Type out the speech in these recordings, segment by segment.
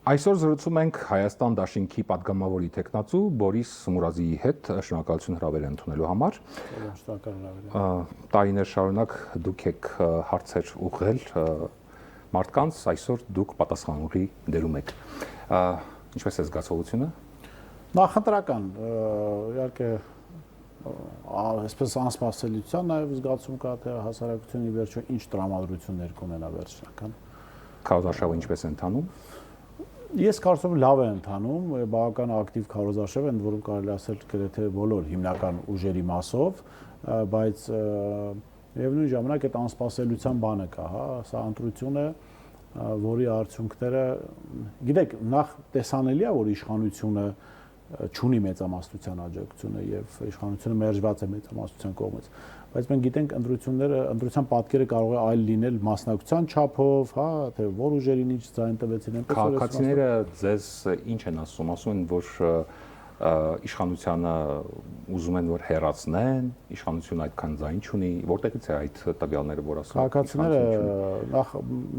Այսօր զրուցում ենք Հայաստան դաշինքի պատգամավորի տեխնացու Բորիս Մուրազիի հետ շնորհակալություն հրավեր ընդունելու համար։ Տարիներ շարունակ դուք եք հարցեր ուղղել մարդկանց, այսօր դուք պատասխանողի դերում եք։ Ինչպես է զգացողությունը։ Նախընտրական, իհարկե այսպես անսպասելիության նաև զգացում կա, թե հասարակությունը ի վերջո ինչ տրամադրություններ կունենա վերջնական։ Քարոզարշավը ինչպես է ընթանում։ Ես կարծում եմ լավ է ընթանում, բավական ակտիվ քարոզարշավ է, ընդ որում կարելի ասել գրեթե բոլոր հիմնական ուժերի մասով, բայց միևնույն ժամանակ այդ անսպասելիության բանը կա, հա, սա ընտրություն է, որի արդյունքները, գիտեք, նախ տեսանելի է, որ իշխանությունը չունի մեծամասնության աջակցությունը եւ իշխանությունը մերժված է մեծամասնության կողմից, բայց մենք գիտենք ընտրության պատկերը կարող է այլ լինել մասնակցության չափով, հա, թե որ ուժերին ինչ ձայն տվեցին, այնպես որ քաղաքացիները ձեզ ինչ են ասում են, որ իշխանությունը ուզում են որ հեռացնեն, իշխանությունը այդքան ձայն չունի, որտեղից է այդ տվյալները, որ ասում են քաղաքացիները նախ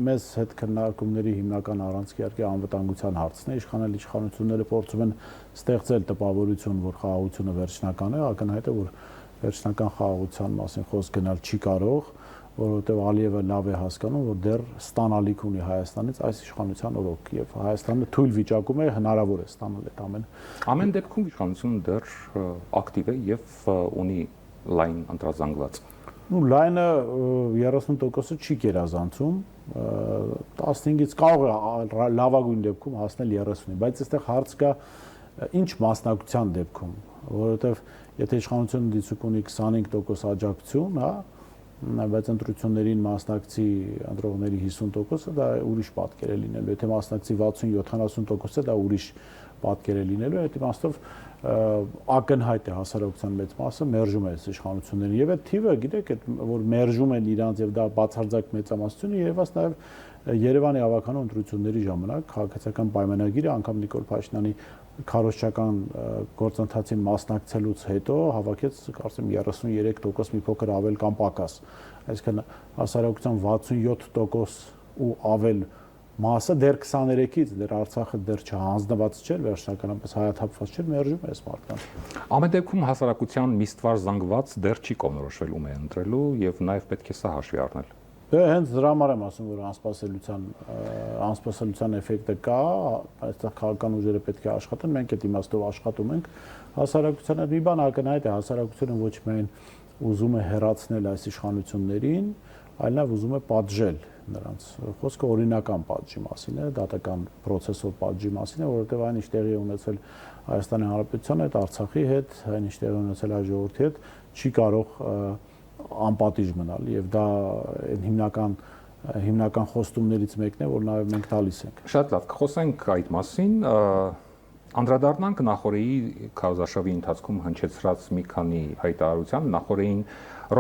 մեզ հետ քննարկումների հիմնական առանցքը իհարկե անվտանգության հարցն է, իշխանությունները փորձում են ստեղծել տպավորություն, որ խաղաղությունը վերջնական է, ակնհայտ է, որ վերջնական խաղաղության մասին խոսք գնալ չի կարող, որովհետև Ալիևը լավ է հասկանում, որ դեռ ստանալիք ունի Հայաստանից այս իշխանության օրոք եւ Հայաստանը թույլ վիճակում է հնարավոր է ստանալ այդ ամեն դեպքում իշխանությունը դեռ ակտիվ է եւ ունի լայն ընտրազանգված։ Ну լայնը 30%-ը չի գերազանցում, 15-ից կարող է լավագույն դեպքում հասնել 30-ի, բայց այստեղ հարց կա ինչ մասնակցության դեպքում, որովհետև եթե իշխանությունը դիցուկ ունի 25% աջակցություն, հա, բայց ընտրություններին մասնակցի ընտրողների 50%-ը դա ուրիշ պատկեր է լինելու, եթե մասնակցի 60-70%-ը դա ուրիշ պատկեր է լինելու, այդ իմաստով ակնհայտ է հասարակության մեծ մասը մերժում է իշխանություններին եւ այդ թիվը, գիտեք, որ մերժում են իրանց եւ դա բացարձակ մեծամասնություն երևաց նաեւ Երևանի ավականու ընտրությունների ժամանակ քաղաքացիական պայմանագիրը անգամ Նիկոլ Փաշինյանի քարոզչական գործընթացին մասնակցելուց հետո հավաքեց կարծեմ 33% մի փոքր ավել կամ պակաս, այսինքն հասարակության 67% ու ավել մասը դեռ 23-ից դեռ Արցախը դեռ չհանձնված չէր, վերջնականապես հայաթափված չէր, մերժում է այս մարդկանց։ Ամեն դեպքում հասարակության միսթվար զանգված դեռ չի կողմնորոշվել ում է ընտրելու եւ նաեւ պետք է սա հաշվի առնել։ Դե հենց դրա համար եմ ասում, որ անսպասելիության էֆեկտը կա, այստեղ քաղաքական ուժերը պետք է աշխատեն, մենք այդ իմաստով աշխատում ենք։ Հասարակությանը մի բան ակնհայտ է, հասարակությունը ոչ միայն ուզում է հեռացնել այս իշխանություններին, այլ նաև ուզում է պատժել նրանց։ Խոսքը օրինական պատժի մասին է, դատական պրոցեսով պատժի մասին է, որովհետև այն ինչ տեղի է ունեցել Հայաստանի Հանրապետության հետ, Արցախի հետ, այն ինչ տեղի ունեցել հայ ժողովրդի հետ, չի կարող անպատիժ մնալ եւ դա հիմնական խոստումներից մեկն է, որ նաեւ մենք տալիս ենք։ Շատ լավ, խոսենք այդ մասին, անդրադառնանք նախորդի քարոզարշավի ընթացքում հնչեցրած մի քանի հայտարարության, նախորդին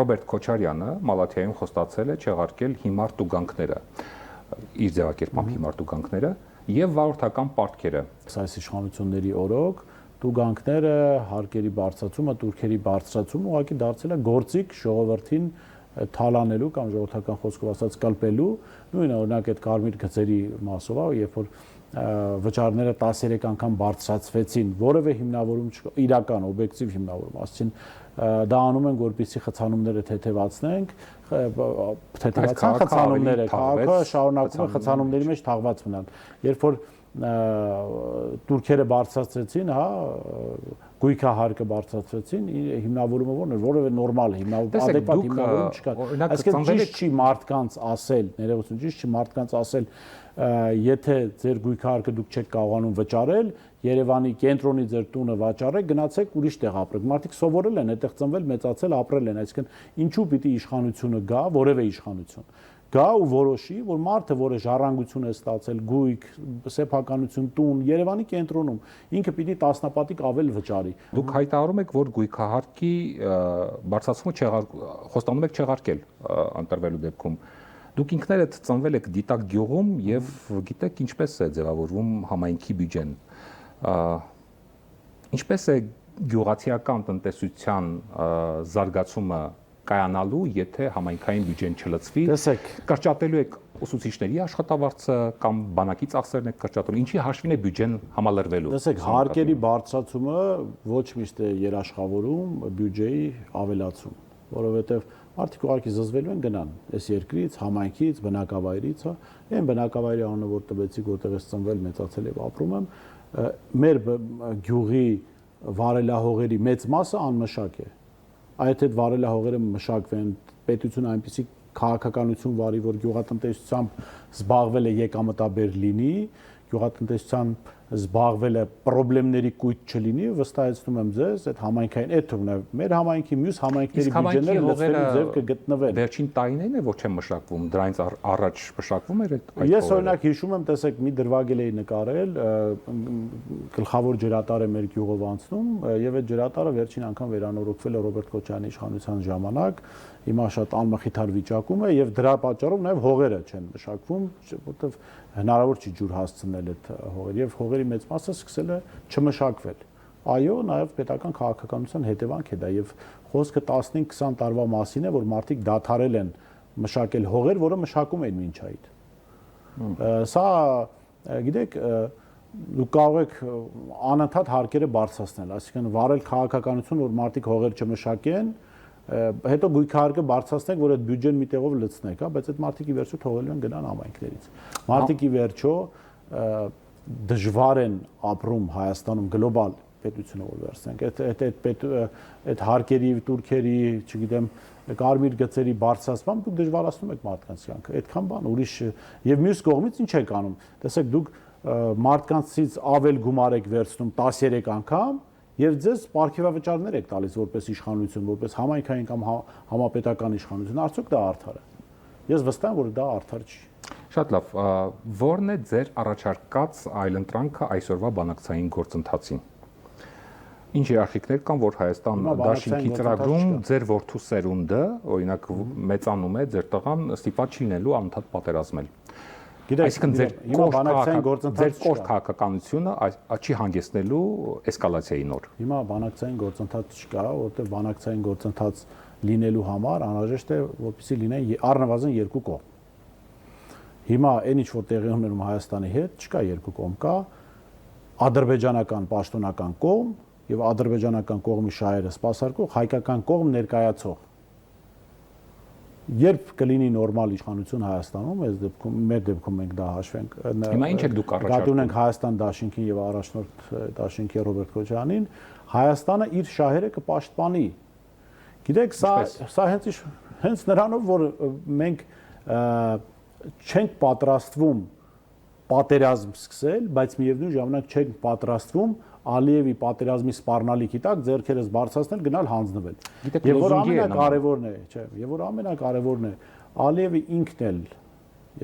Ռոբերտ Քոչարյանը Մալաթիայում խոստացել է չեղարկել հիմար տուգանքները, իր ձևակերպամբ հիմար տուգանքները եւ վարորդական պարտքերը։ Այս իշխանությունների օրոք տուգանքները, հարկերի բարձրացումը, турքերի բարձրացումը ուղղակի դարձել է գործիք ժողովրդին թալանելու կամ ժողովրդական խոսքով ասած կլպելու, նույնը օրինակ այդ կարմիր գծերի մասով, երբ որ վճարները 13 անգամ բարձրացվեցին, որևէ հիմնավորում չկա, իրական օբյեկտիվ հիմնավորում, ասեցին դա անում են, որպեսզի խցանումները թեթևացնենք, թեթևացան խցանումները, քաղաքը շարունակում է խցանումների մեջ թաղված մնալ, երբ որ турքերը բարձրացրեցին, հա, գույքահարկը բարձրացրեցին, հիմնավորումը ո՞րն էր, որևէ նորմալ adekvat հիմնավորում չկա։ Այսինքն ճիշտ չի մարդկանց ասել, ներողություն, ճիշտ չի մարդկանց ասել, եթե ձեր գույքահարկը դուք չեք կարողանում վճարել, Երևանի կենտրոնի ձեր տունը վաճառեք, գնացեք ուրիշ տեղ ապրեք։ Մարդիկ սովորել են, այդտեղ ծնվել, մեծացել, ապրել են, այսինքն ինչու պիտի իշխանությունը գա, որևէ իշխանություն գա ու որոշի, որ մարդը, որը ժառանգություն է ստացել, գույք, սեփականություն, տուն, Երևանի կենտրոնում, ինքը պիտի տասնապատիկ ավել վճարի։ Դուք հայտարարում եք, որ գույքահարկի բարձրացումը խոստանում եք չեղարկել ընտրվելու դեպքում։ Դուք ինքներդ ծնվել եք դիտակ գյուղում եւ գիտեք ինչպես է ձևավորվում համայնքի բյուջեն։ Ինչպես է գյուղացիական տնտեսության զարգացումը կայանալու, եթե համայնքային բյուջեն չլծվի։ Տեսեք, կրճատելու եք ուսուցիչների աշխատավարձը կամ բանակի ծախսերն է կրճատում։ Ինչի հաշվին է բյուջեն համալրվելու։ Տեսեք, հարկերի բարձրացումը ոչ միշտ է երաշխավորում բյուջեի ավելացում, որովհետև մարդիկ ուղղակի զզվելու են գնան այս երկրից, համայնքից, բնակավայրից, այն բնակավայրի անունը որ տվեցիք, որտեղից ծնվել, մեծացել եւ ապրում եմ, մեր գյուղի վարելահողերի մեծ մասը անմշակ է։ Այդ վարելահողերը մշակվեն, պետությունը այնպիսի քաղաքականություն վարի, որ գյուղատնտեսությամբ զբաղվել է եկամտաբեր լինի, գյուղատնտեսությամբ զբաղվել է խնդիրների կույտ չլինի, վստահեցնում եմ ձեզ, այդ համայնքային այդ թողնա մեր համայնքի մյուս համայնքների բյուջեները լցվելու ձև կգտնվեն։ Վերջին տարիներին է ոչ է մշակվում, դրանից առաջ մշակվում էր այդ։ Ես օրինակ հիշում եմ, տեսեք, մի դրվագել էի նկարել, գլխավոր ջրատար է մեր գյուղով անցնում, եւ այդ ջրատարը վերջին անգամ վերանորոգվել է Ռոբերտ Քոչարյանի իշխանության ժամանակ, հիմա շատ անմխիթար վիճակում է եւ դրա պատճառով նաեւ հողերը չեն մշակվում, որտեղ հնարավոր չի ջուր հասցնել այդ հողեր եւ հողերի մեծ մասը սկսել է չմշակվել։ Այո, նաեւ պետական քաղաքականության հետևանք է դա եւ խոսքը 15-20 տարվա մասին է, որ մարդիկ դադարել են մշակել հողեր, որը մշակում էին մինչ այդ։ Սա, գիտեք, դուք կարող եք անընդհատ հարկերը բարձրացնել, այսինքն վարել քաղաքականություն, որ մարդիկ հողեր չմշակեն, հետո գույքահարկը բարձրացնեք, որ այդ բյուջեն մի տեղով լցնեք, բայց այդ մարդիկի վերջո թողելու են գնան համայնքներից։ Մարդիկի վերջո դժվար են ապրում Հայաստանում գլոբալ պետությունը որ վերցնենք, այդ հարկերի, турքերի, չգիտեմ, կարմիր գծերի բարձրացմամբ դուք դժվարացնում եք մարդկանց կյանքը։ Այդքան բան ուրիշ եւ մյուս կողմից ինչ եք անում։ Տեսեք, դուք մարդկանցից ավել գումար եք վերցնում 13 անգամ եւ ձեզ ապարքեվավճարներ եք տալիս որպես իշխանություն, որպես համայնքային կամ համապետական իշխանություն, արդյոք դա արդար է։ Ես վստահ եմ, որ դա արդար չի։ Շատ լավ, ո՞րն է ձեր առաջարկած այլընտրանքը այսօրվա բանակցային գործընթացին։ Ինչ երաշխիքներ կան, որ Հայաստան դաշինքի ծրագրում ձեր որդու սերունդը, օրինակ, մեծանում է, ձեր տղան ստիպված չի լինելու անընդհատ պատերազմել։ Այսինքն ձեր կոշտ քաղաքականությունը չի հանգեցնելու էսկալացիայի նոր։ Հիմա բանակցային գործընթաց չկա, որովհետև բանակցային գործընթաց լինելու համար անհրաժեշտ է, որպեսզի լինեն առնվազն երկու կողմ։ Հիմա այն ինչ որ տեղի ունենում Հայաստանի հետ, չկա երկու կողմ, կա ադրբեջանական պաշտոնական կողմ եւ ադրբեջանական կողմի շահերը սպասարկող հայկական կողմ ներկայացող։ Երբ կլինի նորմալ իշխանություն Հայաստանում, այս դեպքում մեր դեպքում մենք դա հաշվենք։ Հիմա ինչ եք դուք առաջարկում։ Գտնում ենք Հայաստան դաշինքին եւ առաջնորդ դաշինքի Ռոբերտ Քոչարյանին, Հայաստանը իր շահերը կպաշտպանի։ Գիտեք, սա հենց նրանով, որ մենք չենք պատրաստվում պատերազմ սկսել, բայց միևնույն ժամանակ չենք պատրաստվում Ալիևի պատերազմի սպառնալիքի տակ ձեռքերս բարձրացնել գնալ հանձնվել։ Եվ որ ամենակարևորն է, չէ, եւ որ ամենակարևորն է, Ալիևը ինքն էլ,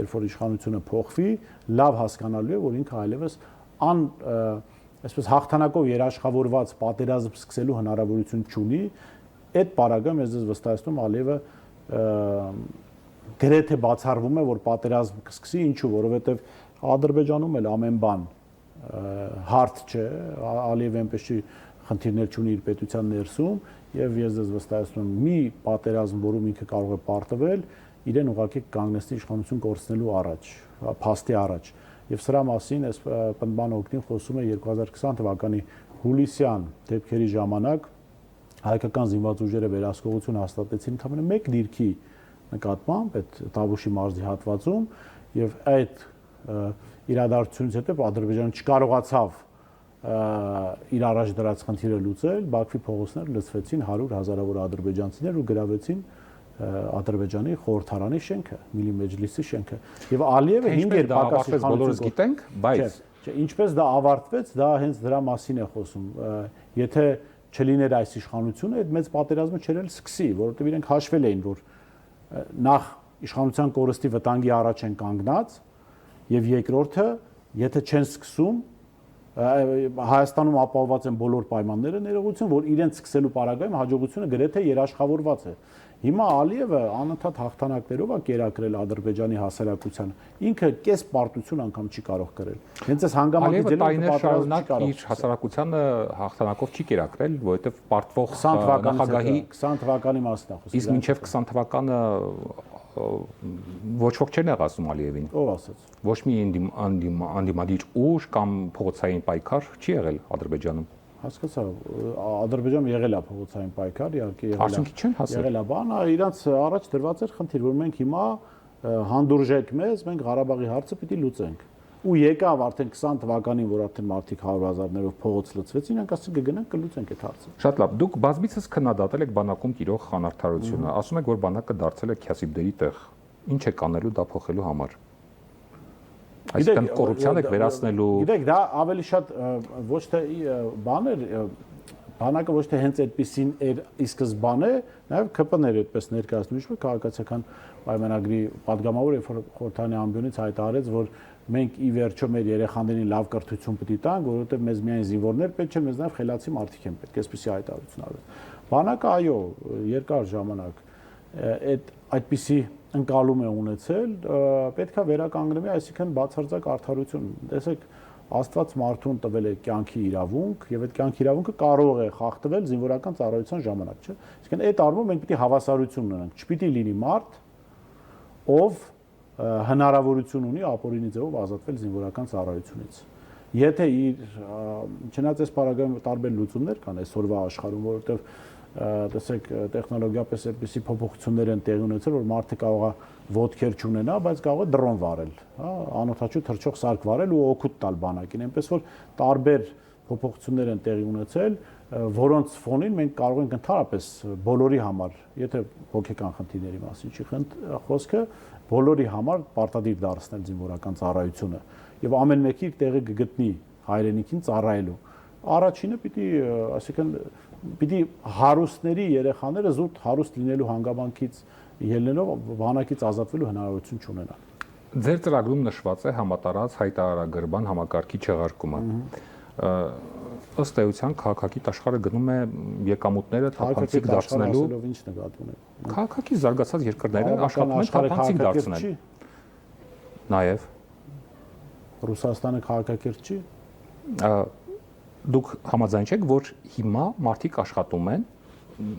երբ որ իշխանությունը փոխվի, լավ հասկանալու է, որ ինքը այլևս այսպես հաղթանակով երաշխավորված պատերազմ սկսելու հնարավորություն չունի։ Այդ պարագայում ես ձեզ վստահեցնում Ալիևը գրեթե բացառվում է, որ պատերազմ կսկսի, ինչու, որովհետեւ Ադրբեջանում էլ ամեն բան հարթ չէ, Ալիևը այնպես չի խնդիրներ չունի իր պետության ներսում եւ ես ձեզ վստահեցնում եմ մի պատերազմ, որում ինքը կարող է պարտվել, իրեն ուղղակի կանգնեցնի իշխանություն կորցնելու առաջ, փաստի առաջ։ Եվ սրա մասին այս պնդման օգտին խոսում է 2020 թվականի հուլիսյան դեպքերի ժամանակ հայկական զինված ուժերը վերահսկողություն հաստատեցին ընդամենը մեկ դիրքի նկատմամբ այդ Տավուշի մարզի հատվածում եւ այդ իրադարձությունից հետո Ադրբեջանը չկարողացավ իր առաջ դրած խնդիրը լուծել, Բաքվի փողոցներ լցվեցին 100,000-ավոր ադրբեջանցիներ ու գրավեցին Ադրբեջանի խորհրդարանի շենքը, Միլի Մեջլիսի շենքը։ Եվ Ալիևը 5 պակաս բոլորս գիտենք, բայց ինչպես դա ավարտվեց, դա հենց դրա մասին է խոսում։ Եթե չլիներ այս իշխանությունը, այդ մեծ պատերազմը չէր էլ սկսի, որովհետև իրենք հաշվել էին, որ նախ իշխանության կորստի վտանգի առաջ են կանգնած եւ երկրորդը, եթե չեն սկսում, Հայաստանում ապահովված են բոլոր պայմանները, ներողություն, որ իրենց սկսելու պարագայում հաջողությունը գրեթե երաշխավորված է։ Հիմա Ալիևը անընդհատ հաղթանակներով է կերակրել Ադրբեջանի հասարակությանը։ Ինքը կես պարտություն անգամ չի կարող կրել։ Հենց այս հանգամանքի դեպքում շարունակ իր հասարակությանը հաղթանակով չի կերակրել, որովհետև պարտվող նախագահի 20 թվականի մասն է խոսքը։ Իսկ մինչև 20 թվականը ոչ ոք չեն ասում Ալիևին։ Ով ասաց։ Ոչ մի անդիմադիր ուժ կամ փողոցային պայքար չի եղել Ադրբեջանում։ Հասկացա, Ադրբեջանում եղել է փողոցային պայքար, իհարկե եղել է։ Արդյունքի չեն հասել։ Եղել է բան, իրանց առաջ դրված էր խնդիր, որ մենք հիմա հանդուրժեք մեզ, մենք Ղարաբաղի հարցը պիտի լուծենք։ Ու եկավ արդեն 20 թվականին, որ արդեն մարդիկ 100,000-ներով փողոց լցվեցին, ենք ասում կգնանք կլուծենք այդ հարցը։ Շատ լավ, դուք բազմիցս քննադատել եք բանակում տիրող խանարդարությունը, ասում եք, որ բանակը դարձել է քյասիբդերի տեղ։ Ինչ է կանելու դա փոխելու համար։ Այսինքն կոռուպցիան եք վերացնելու։ Գիտեք, դա ավելի շատ ոչ թե բան էր, բանակը ոչ թե հենց այդպեսին էր ի սկզբանե, նաև ԿՊ-ներ այդպես ներկայացնում ինչ-որ քաղաքացիական պայմանագրի падգամավոր Խորհրդանի ամբիոնից հայտարարեց, որ մենք ի վերջո մեր երեխաներին լավ կրթություն պետք է տանք, որովհետև մեզ միայն զինվորներ պետք չեն, մեզ նաև խելացի մարդիկ են պետք, այսպեսի հայտարարություն արեց։ Բանակը այո, երկար ժամանակ այդպիսի ընկալում է ունեցել, պետքա վերականգնվի, այսինքն բացարձակ արդարություն։ Տեսեք, Աստված մարդուն տվել է կյանքի իրավունք, եւ այդ կյանքի իրավունքը կարող է խախտվել զինվորական ծառայության ժամանակ, չէ՞։ Այսինքն այդ առումով մենք պետք է հավասարություն ունենանք։ Չպիտի լինի մարդ, ով հնարավորություն ունի ապօրինի ձևով ազատվել զինվորական ծառայությունից։ Եթե չնայած այս պարագայում տարբեր լուծումներ կան այսօրվա աշխարհում, որովհետեւ տեսեք տեխնոլոգիապես այդպիսի փոփոխություններ են տեղի ունեցել, որ մարդը կարող է ոտքեր չունենա, բայց կարող է դրոն վարել, հա, անօթաչու թռչող սարք վարել ու օգուտ տալ բանակին։ Այնպես որ տարբեր փոփոխություններ են տեղի ունեցել, որոնց ֆոնին մենք կարող ենք ընդհանրապես բոլորի համար, եթե հոգեկան խնդիրների մասին չի խոսքը, բոլորի համար պարտադիր դարձնել զինվորական ծառայությունը եւ ամեն մեկի տեղը կգտնի հայրենիքին ծառայելու։ Առաջինը պիտի, այսինքն պիտի հարուստների երեխաները զուտ հարուստ լինելու հանգամանքից ելնելով բանակից ազատվելու հնարավորություն չունենան։ Ձեր ծրագրում նշված է համատարած հայտարարագրման համակարգի չեղարկումը։ Ըստ էության քաղաքակիրթ աշխարհը գնում է եկամուտները թափանցիկ դարձնելու։ Ինչ նկատի ունեք։ Քաղաքակիրթ զարգացած երկրները աշխատում են թափանցիկ դարձնել։ Նաև Ռուսաստանը քաղաքակիրթ չի։ Դուք համաձայն չեք, որ հիմա մարդիկ աշխատում են,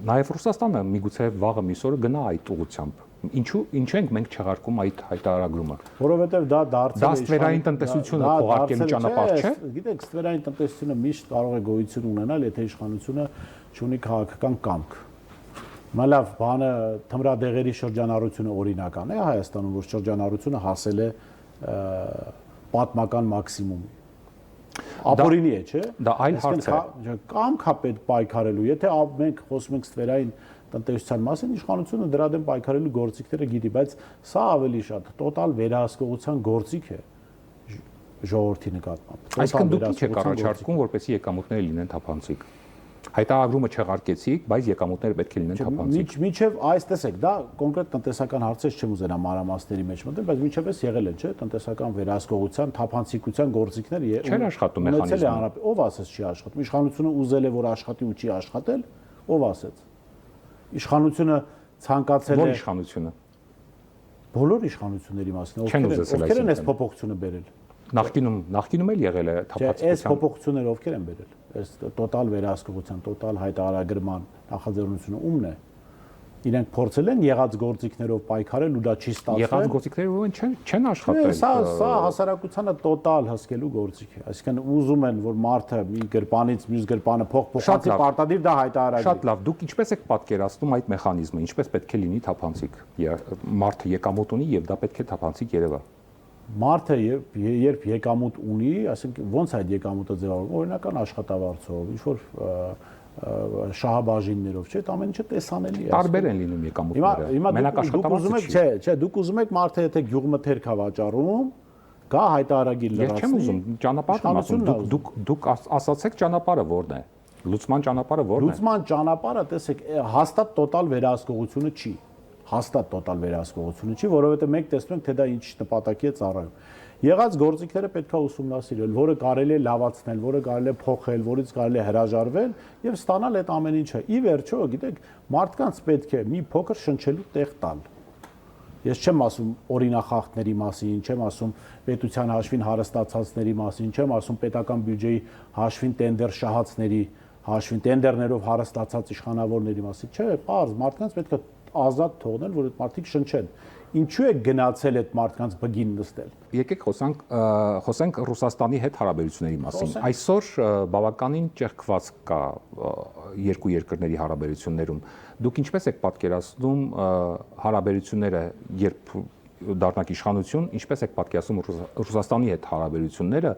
նաև Ռուսաստանը միգուցե վաղը միսօրը գնա այդ ուղղությամբ։ Ինչու ենք մենք չեղարկում այդ հայտարարագրումը։ Որովհետև դա դարձել է ստվերային տնտեսությունը փոխարկելու ճանապարհ չէ։ Գիտեք, ստվերային տնտեսությունը միշտ կարող է գոյություն ունենալ, եթե իշխանությունը ունի քաղաքական կամք։ Մալավ բանը թմրադեղերի շրջանառությունը օրինական է Հայաստանում, որ շրջանառությունը հասել է պատմական մաքսիմումի։ Ապօրինի է, չէ։ Դա այլ հարց է։ Կամքա պետք պայքարելու։ Եթե մենք խոսում ենք ստվերային տնտեսության մասին, իշխանությունը դրա դեմ պայքարելու գործիքները գիտի, բայց սա ավելի շատ տոտալ վերահսկողության գործիք է ժողովրդի նկատմամբ։ Այսինքն դուք ինչ եք առաջարկում, որպեսզի եկամուտները լինեն թափանցիկ։ Հայտարարումը չեղարկեցիք, բայց եկամուտները պետք է լինեն թափանցիկ։ Մինչև այս տեսեք, դա կոնկրետ տնտեսական հարցեր չեմ ուզենա մանրամասների մեջ մտնել, բայց մինչև էս եղել են, չէ, տնտեսական վերահսկողության, թափանցիկության գործիքները չեն աշխատում մեխանիզմը։ Ով ասեց չի աշխատում։ Իշխանությունը ուզել է որ աշխատի ու չի աշխատել, ով ասեց։ Իշխանությունը ցանկացել է։ Որ իշխանությունը։ Բոլոր իշխանությունների մասին, ովքեր են այս փոփոխությունը բերել։ Նախկինում էլ եղել է թափանցիկության։ Այս փոփոխությունները ովքեր են բերել։ Այս տոտալ վերահսկողության, տոտալ հայտարարագրման նախաձեռնությունը ումն է։ Իրենք փորձել են եղած գործիքներով պայքարել ու դա չի ստացվել։ Եղած գործիքներով չեն աշխատել։ Սա հասարակությանը տոտալ հսկելու գործիք է։ Այսինքն ուզում են, որ մարդը մի գրպանից մյուս գրպանը փոխանցի պարտադիր դա հայտարարագրի։ Շատ լավ, դուք ինչպես եք պատկերացնում այդ մեխանիզմը, ինչպես պետք է լինի թափանցիկ։ Մարդը եկամուտ ունի եւ դա պետք է թափանցիկ երևա։ Մարդը երբ եկամուտ ունի, այսինքն ոնց այդ եկամուտը ձևավորվում, օրինական աշխատավարձով, ինչ որ շահաբաժիններով, չէ՞, ամեն ինչը տեսանելի է։ Տարբեր են լինում եկամուտները։ Մենակ աշխատավարձը չի։ Չէ, դուք ուզում եք մարդը եթե գյուղմթերք է վաճառում, գա հայտարարագիր լրացնի։ Ես չեմ ուզում, ճանապարհն եմ ասում, դուք ասացեք ճանապարհը որն է։ Լուծման ճանապարհը որն է։ Լուծման ճանապարհը, տեսեք, հաստատ տոտալ վերահսկողությունը չի։ Հաստատ տոտալ վերահսկողությունը չի, որովհետեւ մենք տեսնում ենք, թե դա ինչ նպատակի է ծառայում։ Եղած գործիքները պետքա ուսումնասիրել, որը կարելի է լավացնել, որը կարելի է փոխել, որից կարելի է հրաժարվել եւ ստանալ այդ ամեն ինչը։ Ի վերջո, գիտեք, մարդկանց պետք է մի փոքր շնչելու տեղ տալ։ Ես չեմ ասում օրինախախտների մասին, չեմ ասում պետության հաշվին հարստացածների մասին, չեմ ասում պետական բյուջեի հաշվին տենդեր շահածների հաշվին տենդերներով հարստացած իշխանավորների մասին։ Չէ, պարզ մարդկանց պետք է ազատ թողնել, որ այդ մարդիկ շնչեն։ Ինչու է գնացել այդ մարդկանց բգին նստել։ Եկեք խոսենք Ռուսաստանի հետ հարաբերությունների մասին։ Այսօր բավականին ճեղքված կա երկու երկրների հարաբերություններում։ Դուք ինչպես եք պատկերացնում հարաբերությունները, երբ դառնաք իշխանություն, ինչպես եք պատկերացնում Ռուսաստանի հետ հարաբերությունները,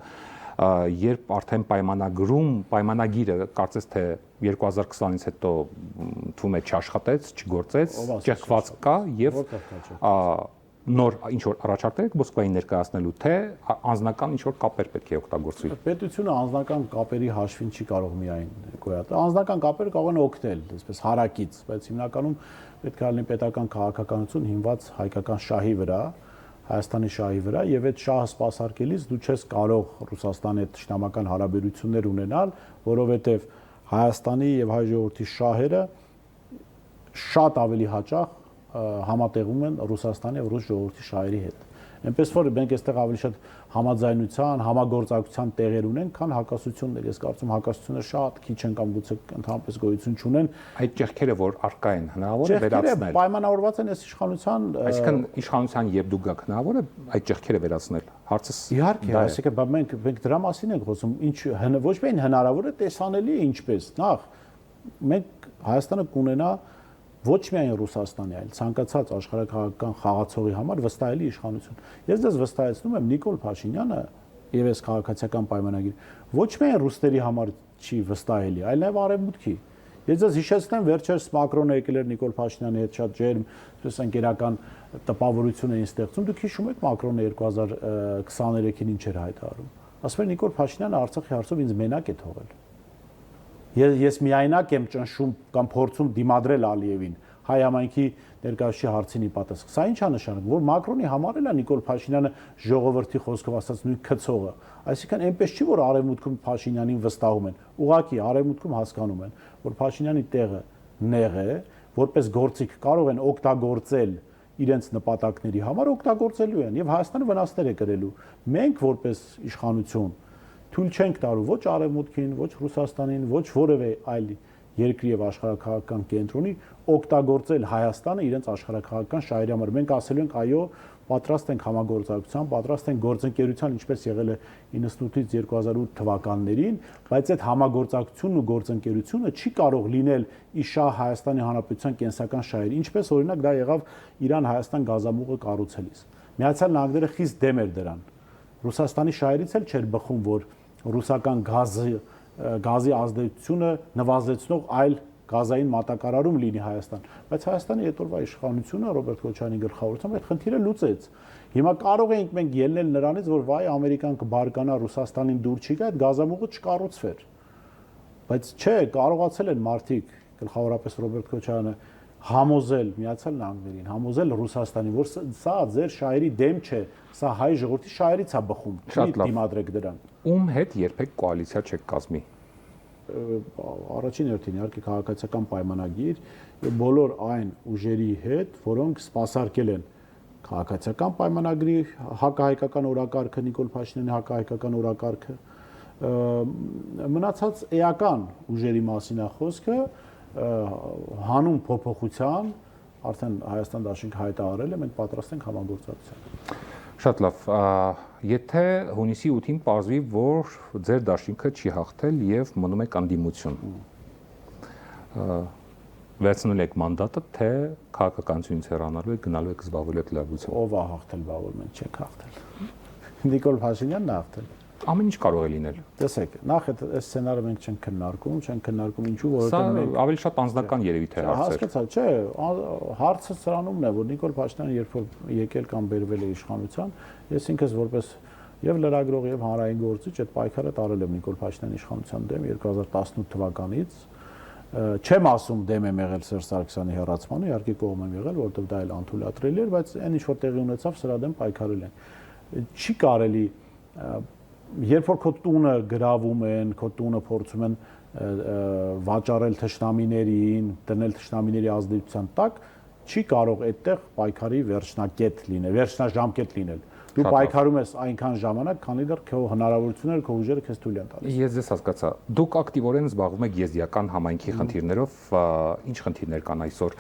երբ արդեն պայմանագիրը կարծես թե 2020-ից հետո թվում է չաշխատեց, չգործեց, ճեղքված կա եւ նոր ինչ որ առաջարկներ եք Մոսկվային ներկայացնելու, թե անձնական ինչ որ կապեր պետք է օգտագործվի։ Պետությունը անձնական կապերի հաշվին չի կարող միայն գոյատել։ Անձնական կապերը կարող են օգնել, այսպես հարակից, բայց հիմնականում պետք է լինի պետական քաղաքականություն հիմնված հայկական շահի վրա, Հայաստանի շահի վրա, եւ այդ շահը սպասարկելիս դու չես կարող Ռուսաստանի հետ ճշտամական հարաբերություններ ունենալ, որովհետեւ Հայաստանի եւ հայ ժողովրդի շահերը շատ ավելի հաճախ համատեղում են Ռուսաստանի եւ ռուս ժողովրդի շահերի հետ։ Այնպես որ մենք այստեղ ավելի շատ համաձայնության, համագործակցության տեղեր ունենք, քան հակասություններ։ Ես կարծում հակասությունները շատ քիչ են կամ գուցե ընդհանրապես գոյություն չունեն։ Այդ ճեղքերը, որ առկա են, հնարավոր է վերացնել։ Պայմանավորված են այս իշխանության, այսինքն իշխանության երբ դուք գաք, հնարավոր է այդ ճեղքերը վերացնել։ Հարցս իհարկե, այսինքն մենք դրա մասին ենք խոսում, ինչ ոչ միայն հնարավոր է, տեսանելի է ինչպես։ Նախ մենք Հայաստանը կունենա ոչ միայն Ռուսաստանի, այլ ցանկացած աշխարհակաղակական խաղացողի համար վստահելի իշխանություն։ Ես դες վստահեցնում եմ Նիկոլ Փաշինյանը եւ այս քաղաքացիական պայմանագիր ոչ միայն ռուսների համար չի վստահելի, այլ նաեւ արևմուտքի։ Ես դες հիշեցնեմ վերջերս Մակրոնը եկել էր Նիկոլ Փաշինյանի հետ շատ ջերմ, այսպես ընկերական տպավորություն էին ստեղծում։ Դուք հիշում եք Մակրոնը 2023-ին ինչ էր հայտարարում։ Ասում էր Նիկոլ Փաշինյանը Արցախի հարցով ինձ մենակ է թողել։ Ես միայնակ եմ ճնշում կամ փորձում դիմադրել Ալիևին հայ համայնքի ներկայացուցիչի հարցին պատասխան։ Սա ի՞նչ է նշանակում, որ Մակրոնի համար էլ է Նիկոլ Փաշինյանը ժողովրդի խոսքով ասած նույն քծողը։ Այսինքն այնպես չի, որ արևմուտքում Փաշինյանին վստահում են։ Ուղղակի արևմուտքում հասկանում են, որ Փաշինյանի տեղը նեղ է, որպես գործիք կարող են օգտագործել իրենց նպատակների համար, օգտագործելու են եւ Հայաստանը վնասներ է կրելու։ Մենք որպես իշխանություն թույլ չենք տալու ոչ արևմուտքին, ոչ Ռուսաստանին, ոչ որևէ այլ երկրի եւ աշխարհակաղակական կենտրոնի օգտագործել Հայաստանը իրենց աշխարհակաղակական շահերի համար։ Մենք ասելու ենք, այո, պատրաստ ենք համագործակցության, պատրաստ ենք գործընկերության, ինչպես եղել է 98-ից 2008 թվականներին, բայց այդ համագործակցությունն ու գործընկերությունը չի կարող լինել իշահ Հայաստանի Հանրապետության կենսական շահերի, ինչպես օրինակ դա եղավ Իրան-Հայաստան գազամուղը կառուցելիս։ Միացյալ Նահանգները խիստ դեմ էր դրան։ Ռուսաստանի շահերից էլ չէր բխում, որ ռուսական գազի ազդեցությունը նվազեցնող այլ գազային մատակարարում լինի Հայաստան, բայց Հայաստանի այդ օրվա իշխանությունը Ռոբերտ Քոչարյանի գլխավորությամբ այդ խնդիրը լուծեց։ Հիմա կարող ենք մենք ելնել նրանից, որ վայ Ամերիկան կբարկանա Ռուսաստանին դուր չի գա, այդ գազամուղը չկառուցվեր։ Բայց չէ, կարողացել են մարդիկ, գլխավորապես Ռոբերտ Քոչարյանը համոզել Միացյալ Նահանգներին, համոզել Ռուսաստանին, որ սա ձեր շահերի դեմ չէ, սա հայ ժողովրդի շահերից է բխում։ Չի դիմադրեք դրան։ Ում հետ երբեք կոալիցիա չեք կազմի։ Առաջին հերթին իհարկե քաղաքացիական պայմանագիր եւ բոլոր այն ուժերի հետ, որոնք սպասարկել են քաղաքացիական պայմանագրի հակահայկական օրակարգը, Նիկոլ Փաշինյանի հակահայկական օրակարգը, մնացած էական ուժերի մասին է խոսքը, հանուն փոփոխության արդեն Հայաստան դաշինք հայտարարել է, մենք պատրաստ ենք համագործակցության։ Շատ լավ, եթե հունիսի 8-ին պարզվի, որ ձեր դաշինքը չի հաղթել եւ մնում եք անդիմություն, վերցնել եք մանդատը, թե քաղաքականությունից հեռանալու եք, գնալու եք զբաղվելու եք լրագրությամբ։ Ով է հաղթել, բավոլ մենք չենք հաղթել։ Նիկոլ Փաշինյանն է հաղթել։ Ամեն ինչ կարող է լինել։ Տեսեք, նախ այդ սցենարը մենք չենք քննարկում, ինչու, Սա որովհետեւ մենք ավելի շատ անձնական երևի թե հարց է։ Հասկացա, չէ, հարցը սրանումն է, որ Նիկոլ Փաշինյանը երբ որ եկել կամ բերվել է իշխանության, ես ինքս որպես եւ լրագրող եւ հանրային գործիչ այդ պայքարը տարել եմ Նիկոլ Փաշինյանի իշխանության դեմ 2018 թվականից։ Չեմ ասում դեմ եմ եղել Սերժ Սարգսյանի հեռացմանը, իհարկե կողմ եմ եղել, որովհետեւ դա էլ անթույլատրելի էր, բայց այն ինչ որ տեղի ունեցավ, սրա դեմ պայքարել են։ Չի կարելի, երբ որ քո տունը գրավում են, քո տունը փորձում են վաճառել թշնամիներին, դնել թշնամիների ազդեցության տակ, չի կարող այդտեղ պայքարի վերջնակետ լինել, վերջնաժամկետ լինել։ Դու պայքարում ես այնքան ժամանակ, քանի դեռ քո հնարավորությունները, քո ուժերը քեզ թույլ են տալիս։ Ես ձեզ հասկացա։ Դուք ակտիվորեն զբաղվում եք եզդիական համայնքի խնդիրներով, ինչ խնդիրներ կան այսօր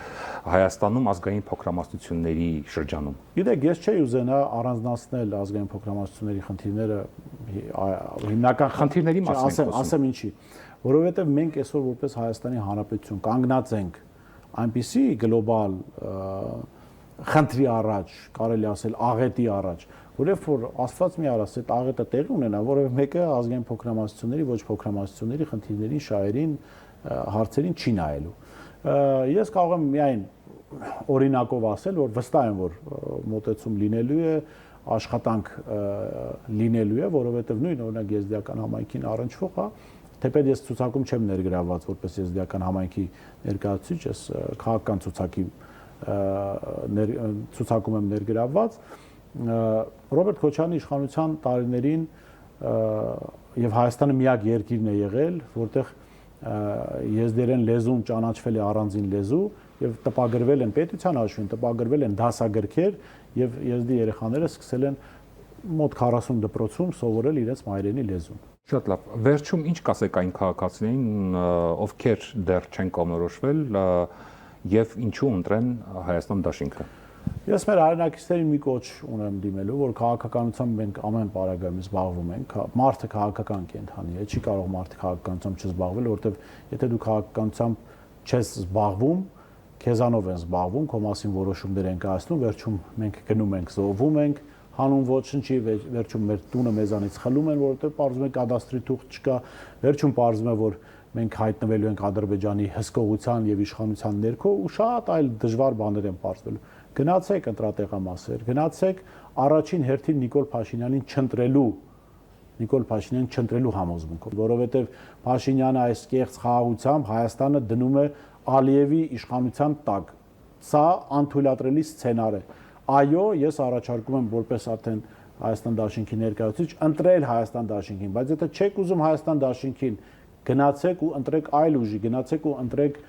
Հայաստանում ազգային փոքրամասնությունների շրջանում։ Գիտեք, ես չէի ուզենա առանձնացնել ազգային փոքրամասնությունների խնդիրները հիմնական խնդիրների մասին ասեմ ինչի, որովհետև մենք այսօր որպես Հայաստանի Հանրապետություն կանգնած ենք այնպիսի գլոբալ խնդրի առաջ, կարելի ասել աղետի առաջ, որովհետև որ Աստված մի արած այդ աղետը տեղի ունենա, որովհետև մեկը ազգային փոքրամասնությունների, ոչ փոքրամասնությունների խնդիրներին, շահերին, հարցերին չի նայելու։ Ես կարող եմ միայն օրինակով ասել, որ վստահ եմ, որ մոտեցում լինելու է, աշխատանք լինելու է, որովհետև նույն օրինակ եզդիական համայնքին առնչվող, թեպետ ես ցուցակում չեմ ներգրավված որպես եզդիական համայնքի ներկայացուցիչ, ես քաղաքական ցուցակում եմ ներգրավված, Ռոբերտ Քոչարյանի իշխանության տարիներին եւ Հայաստանը միակ երկիրն է եղել, որտեղ եզդերեն լեզուն ճանաչվել է առանձին լեզու եւ տպագրվել են պետության հաշվին, տպագրվել են դասագրքեր եւ եզդի երեխաները սկսել են մոտ 40 դպրոցում սովորել իրենց մայրենի լեզուն։ Շատ լավ։ Վերջում ինչ կասեք այն քաղաքացիներին, ովքեր դեռ չեն կողմնորոշվել եւ ինչու ընտրեն Հայաստան դաշինքը։ Ես մեր հայրենակիցներին մի կոչ ունեմ դիմելու, որ քաղաքականությամբ մենք ամեն պարագայում զբաղվում ենք։ Մարդը քաղաքական կենդանի է, չի կարող մարդը քաղաքականությամբ չզբաղվել, որովհետեւ եթե դու քաղաքականությամբ չես զբաղվում, քեզանով են զբաղվում, քո մասին որոշումներ են կայացնում, վերջում մենք գնում ենք, զոհվում ենք, հանուն ոչնչի, վերջում մեր տունը մեզանից խլում են, որովհետեւ պարզվում է կադաստրի թուղթ չկա, վերջում պարզվում է, որ մենք հայտնվելու ենք Ադրբեջանի հսկողության եւ իշխանության ներքո ու շատ այլ դժվար բաներ են պարզվելու։ Գնացեք ընտրատեղամասեր, գնացեք առաջին հերթին Նիկոլ Փաշինյանին չընտրելու համոզմունքով, որովհետեւ Փաշինյանը այս կեղծ խաղաղությամբ Հայաստանը դնում է Ալիևի իշխանության տակ։ Սա անթույլատրելի սցենար է։ Այո, ես առաջարկում եմ որպես արդեն Հայաստան դաշինքի ներկայացուցիչ ընտրել Հայաստան դաշինքին, բայց եթե չեք ուզում Հայաստան դաշինքին, գնացեք ու ընտրեք այլ ուժի, գնացեք ու ընտրեք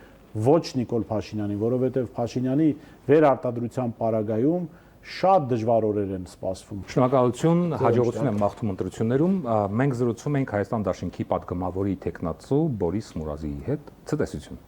ոչ Նիկոլ Փաշինյանին, որովհետև Փաշինյանի վերարտադրության պարագայում շատ դժվար օրեր են սպասվում։ Շնորհակալություն, հաջողություն եմ մաղթում ընտրություններում։ Մենք զրուցում ենք Հայաստան դաշինքի պատգամավորի տեխնացու Բորիս Մուրազիի հետ։ Ցտեսություն։